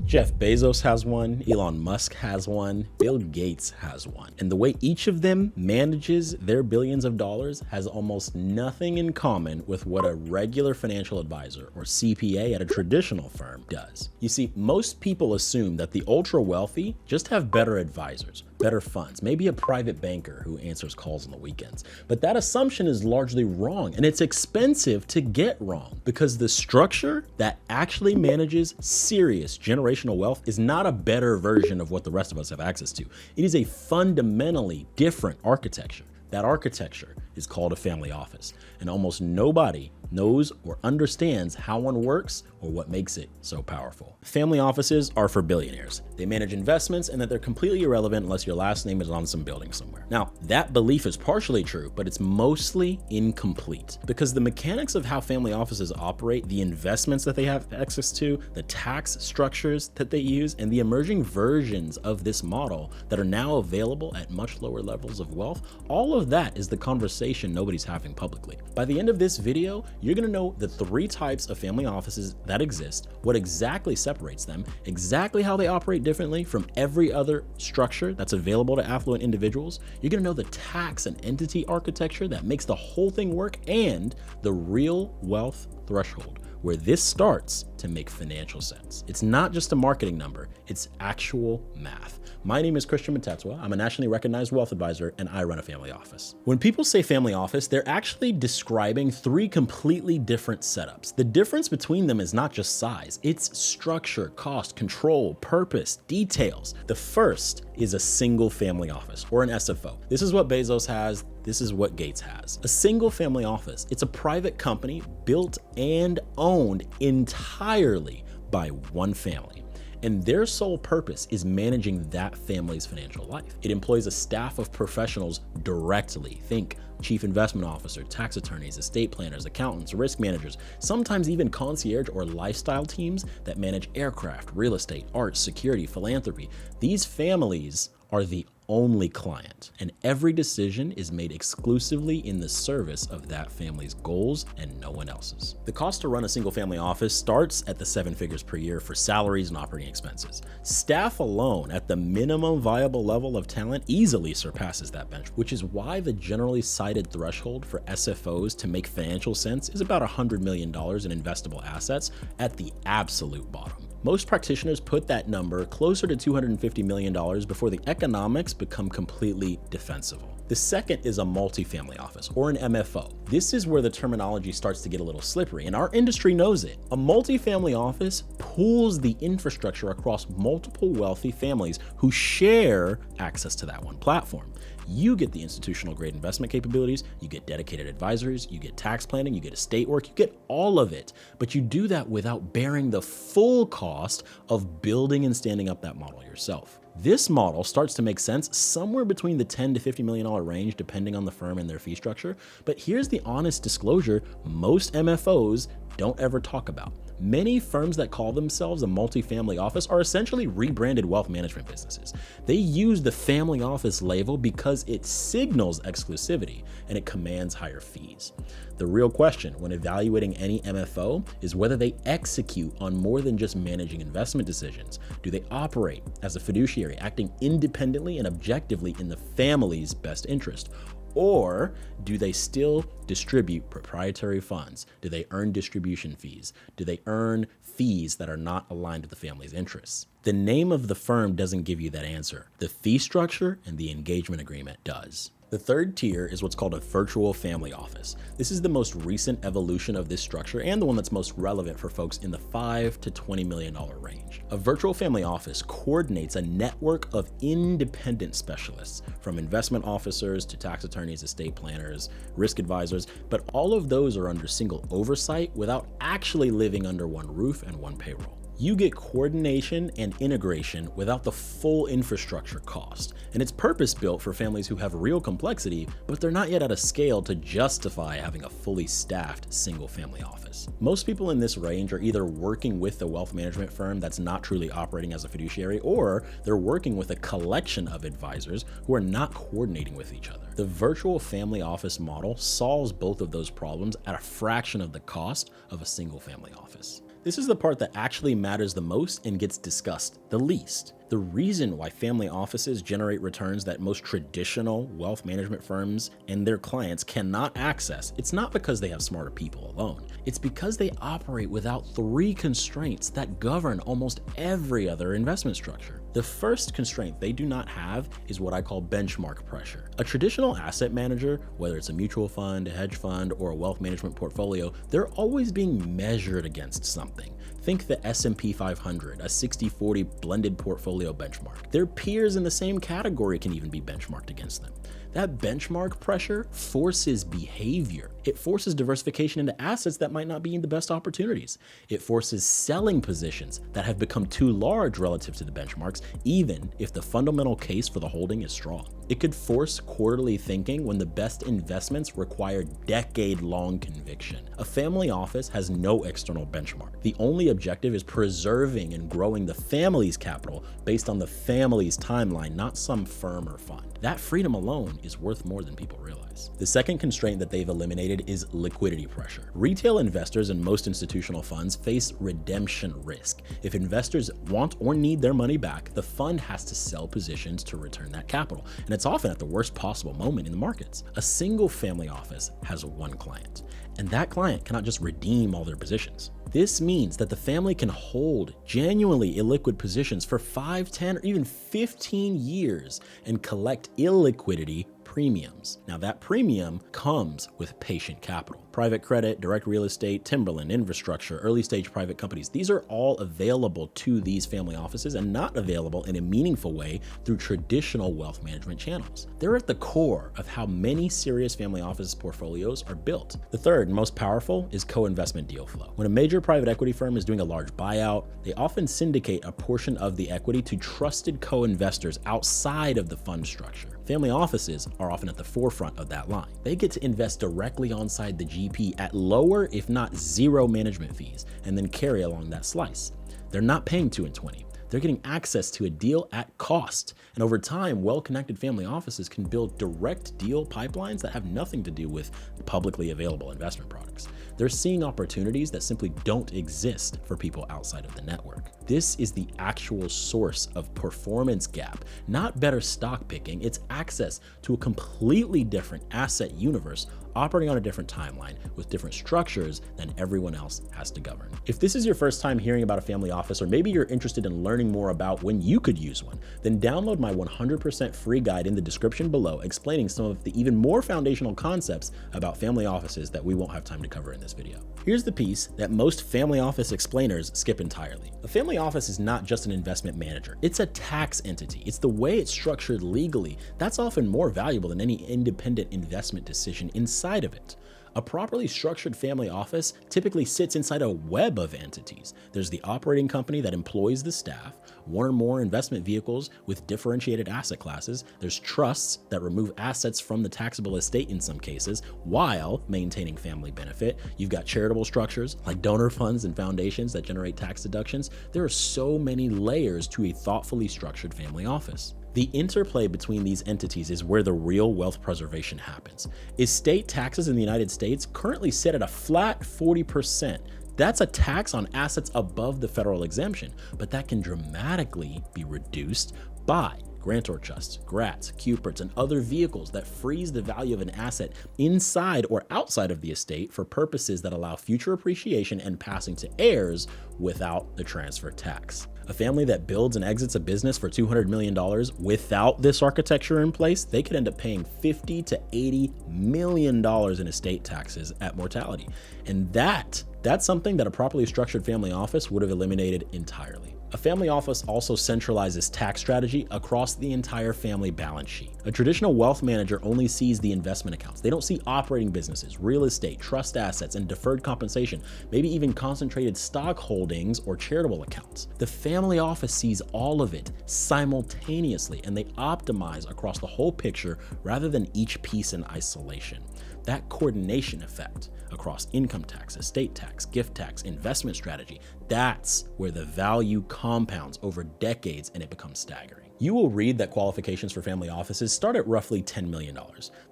Jeff Bezos has one, Elon Musk has one, Bill Gates has one. And the way each of them manages their billions of dollars has almost nothing in common with what a regular financial advisor or CPA at a traditional firm does. You see, most people assume that the ultra wealthy just have better advisors, better funds, maybe a private banker who answers calls on the weekends. But that assumption is largely wrong, and it's expensive to get wrong because the structure that actually manages serious generational wealth is not a better version of what the rest of us have access to. It is a fundamentally different architecture. That architecture is called a family office, and almost nobody knows or understands how one works or what makes it so powerful. Family offices are for billionaires. They manage investments and that they're completely irrelevant unless your last name is on some building somewhere. Now, that belief is partially true, but it's mostly incomplete because the mechanics of how family offices operate, the investments that they have access to, the tax structures that they use, and the emerging versions of this model that are now available at much lower levels of wealth, all of that is the conversation nobody's having publicly. By the end of this video, you're gonna know the 3 types of family offices that exist, what exactly separates them, exactly how they operate differently from every other structure that's available to affluent individuals. You're gonna know the tax and entity architecture that makes the whole thing work, and the real wealth threshold, where this starts to make financial sense. It's not just a marketing number, it's actual math. My name is Kristian Mtetwa. I'm a nationally recognized wealth advisor, and I run a family office. When people say family office, they're actually describing 3 completely different setups. The difference between them is not just size, it's structure, cost, control, purpose, details. The first is a single family office, or an SFO. This is what Bezos has. This is what Gates has. A single family office. It's a private company built and owned entirely by one family. And their sole purpose is managing that family's financial life. It employs a staff of professionals directly. Think chief investment officer, tax attorneys, estate planners, accountants, risk managers, sometimes even concierge or lifestyle teams that manage aircraft, real estate, art, security, philanthropy. These families are the only client, and every decision is made exclusively in the service of that family's goals and no one else's. The cost to run a single family office starts at the 7 figures per year for salaries and operating expenses. Staff alone at the minimum viable level of talent easily surpasses that benchmark, which is why the generally cited threshold for SFOs to make financial sense is about $100 million in investable assets at the absolute bottom. Most practitioners put that number closer to $250 million before the economics become completely defensible. The second is a multifamily office, or an MFO. This is where the terminology starts to get a little slippery, and our industry knows it. A multifamily office pools the infrastructure across multiple wealthy families who share access to that one platform. You get the institutional grade investment capabilities, you get dedicated advisors, you get tax planning, you get estate work, you get all of it, but you do that without bearing the full cost of building and standing up that model yourself. This model starts to make sense somewhere between the $10 to $50 million range, depending on the firm and their fee structure. But here's the honest disclosure most MFOs don't ever talk about. Many firms that call themselves a multifamily office are essentially rebranded wealth management businesses. They use the family office label because it signals exclusivity and it commands higher fees. The real question when evaluating any MFO is whether they execute on more than just managing investment decisions. Do they operate as a fiduciary, acting independently and objectively in the family's best interest? Or do they still distribute proprietary funds? Do they earn distribution fees? Do they earn fees that are not aligned with the family's interests? The name of the firm doesn't give you that answer. The fee structure and the engagement agreement does. The third tier is what's called a virtual family office. This is the most recent evolution of this structure and the one that's most relevant for folks in the $5 to $20 million range. A virtual family office coordinates a network of independent specialists, from investment officers to tax attorneys, estate planners, risk advisors, but all of those are under single oversight without actually living under one roof and one payroll. You get coordination and integration without the full infrastructure cost. And it's purpose-built for families who have real complexity, but they're not yet at a scale to justify having a fully staffed single-family office. Most people in this range are either working with a wealth management firm that's not truly operating as a fiduciary, or they're working with a collection of advisors who are not coordinating with each other. The virtual family office model solves both of those problems at a fraction of the cost of a single-family office. This is the part that actually matters the most and gets discussed the least. The reason why family offices generate returns that most traditional wealth management firms and their clients cannot access, it's not because they have smarter people alone. It's because they operate without three constraints that govern almost every other investment structure. The first constraint they do not have is what I call benchmark pressure. A traditional asset manager, whether it's a mutual fund, a hedge fund, or a wealth management portfolio, they're always being measured against something. Think the S&P 500, a 60-40 blended portfolio benchmark. Their peers in the same category can even be benchmarked against them. That benchmark pressure forces behavior. It forces diversification into assets that might not be in the best opportunities. It forces selling positions that have become too large relative to the benchmarks, even if the fundamental case for the holding is strong. It could force quarterly thinking when the best investments require decade-long conviction. A family office has no external benchmark. The only objective is preserving and growing the family's capital based on the family's timeline, not some firm or fund. That freedom alone is worth more than people realize. The second constraint that they've eliminated is liquidity pressure. Retail investors and most institutional funds face redemption risk. If investors want or need their money back, the fund has to sell positions to return that capital, and it's often at the worst possible moment in the markets. A single family office has one client, and that client cannot just redeem all their positions. This means that the family can hold genuinely illiquid positions for 5, 10, or even 15 years and collect illiquidity premiums. Now that premium comes with patient capital. Private credit, direct real estate, timberland, infrastructure, early stage private companies, these are all available to these family offices and not available in a meaningful way through traditional wealth management channels. They're at the core of how many serious family office portfolios are built. The third and most powerful is co-investment deal flow. When a major private equity firm is doing a large buyout, they often syndicate a portion of the equity to trusted co-investors outside of the fund structure. Family offices are often at the forefront of that line. They get to invest directly onside the GP at lower, if not zero, management fees, and then carry along that slice. They're not paying 2 and 20. They're getting access to a deal at cost. And over time, well-connected family offices can build direct deal pipelines that have nothing to do with publicly available investment products. They're seeing opportunities that simply don't exist for people outside of the network. This is the actual source of performance gap, not better stock picking. It's access to a completely different asset universe operating on a different timeline with different structures than everyone else has to govern. If this is your first time hearing about a family office, or maybe you're interested in learning more about when you could use one, then download my 100% free guide in the description below explaining some of the even more foundational concepts about family offices that we won't have time to cover in this video. Here's the piece that most family office explainers skip entirely. A family office is not just an investment manager. It's a tax entity. It's the way it's structured legally. That's often more valuable than any independent investment decision inside of it. A properly structured family office typically sits inside a web of entities. There's the operating company that employs the staff, one or more investment vehicles with differentiated asset classes. There's trusts that remove assets from the taxable estate in some cases while maintaining family benefit. You've got charitable structures like donor funds and foundations that generate tax deductions. There are so many layers to a thoughtfully structured family office. The interplay between these entities is where the real wealth preservation happens. Estate taxes in the United States currently sit at a flat 40%. That's a tax on assets above the federal exemption, but that can dramatically be reduced by grantor trusts, grats, cuprits, and other vehicles that freeze the value of an asset inside or outside of the estate for purposes that allow future appreciation and passing to heirs without the transfer tax. A family that builds and exits a business for $200 million without this architecture in place, they could end up paying $50 to $80 million in estate taxes at mortality. And that's something that a properly structured family office would have eliminated entirely. A family office also centralizes tax strategy across the entire family balance sheet. A traditional wealth manager only sees the investment accounts. They don't see operating businesses, real estate, trust assets, and deferred compensation, maybe even concentrated stock holdings or charitable accounts. The family office sees all of it simultaneously, and they optimize across the whole picture rather than each piece in isolation. That coordination effect across income tax, estate tax, gift tax, investment strategy, that's where the value compounds over decades and it becomes staggering. You will read that qualifications for family offices start at roughly $10 million.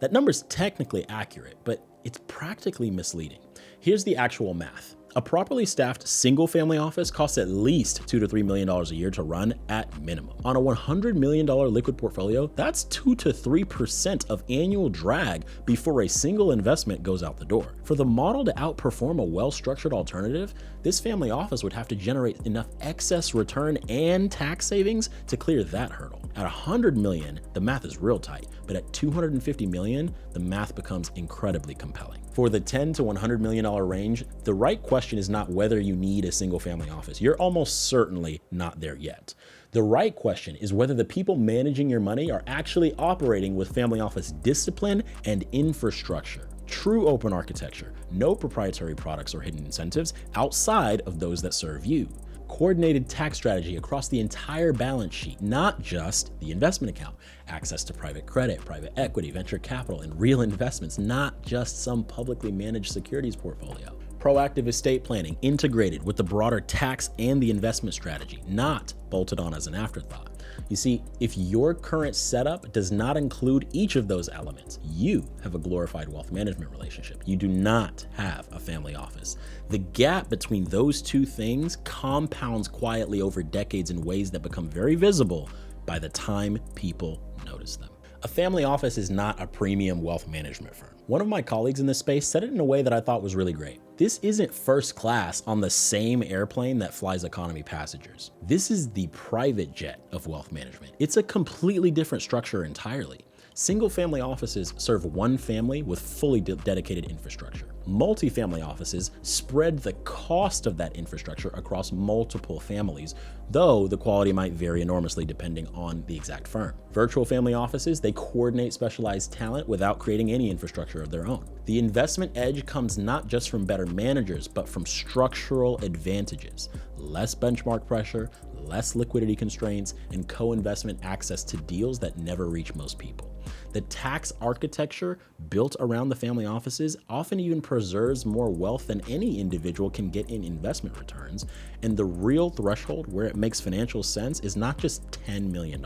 That number's technically accurate, but it's practically misleading. Here's the actual math. A properly staffed single-family office costs at least $2 to $3 million a year to run at minimum. On a $100 million liquid portfolio, that's 2 to 3% of annual drag before a single investment goes out the door. For the model to outperform a well-structured alternative, this family office would have to generate enough excess return and tax savings to clear that hurdle. At 100 million, the math is real tight, but at 250 million, the math becomes incredibly compelling. For the $10 to $100 million range, the right question is not whether you need a single family office. You're almost certainly not there yet. The right question is whether the people managing your money are actually operating with family office discipline and infrastructure. True open architecture, no proprietary products or hidden incentives outside of those that serve you. Coordinated tax strategy across the entire balance sheet, not just the investment account. Access to private credit, private equity, venture capital, and real investments, not just some publicly managed securities portfolio. Proactive estate planning integrated with the broader tax and the investment strategy, not bolted on as an afterthought. You see, if your current setup does not include each of those elements, you have a glorified wealth management relationship. You do not have a family office. The gap between those two things compounds quietly over decades in ways that become very visible by the time people notice them. A family office is not a premium wealth management firm. One of my colleagues in this space said it in a way that I thought was really great. This isn't first class on the same airplane that flies economy passengers. This is the private jet of wealth management. It's a completely different structure entirely. Single-family offices serve one family with fully dedicated infrastructure. Multi-family offices spread the cost of that infrastructure across multiple families, though the quality might vary enormously depending on the exact firm. Virtual family offices, they coordinate specialized talent without creating any infrastructure of their own. The investment edge comes not just from better managers, but from structural advantages. Less benchmark pressure, less liquidity constraints, and co-investment access to deals that never reach most people. The tax architecture built around the family offices often even preserves more wealth than any individual can get in investment returns, and the real threshold where it makes financial sense is not just $10 million.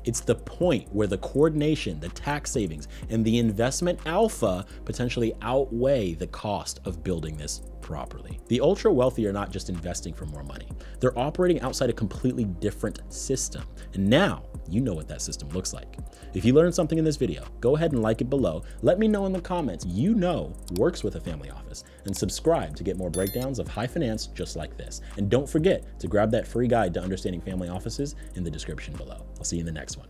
It's the point where the coordination, the tax savings, and the investment alpha potentially outweigh the cost of building this properly. The ultra wealthy are not just investing for more money. They're operating outside a completely different system. And now you know what that system looks like. If you learned something in this video, go ahead and like it below. Let me know in the comments you know works with a family office, and subscribe to get more breakdowns of high finance just like this. And don't forget to grab that free guide to understanding family offices in the description below. I'll see you in the next one.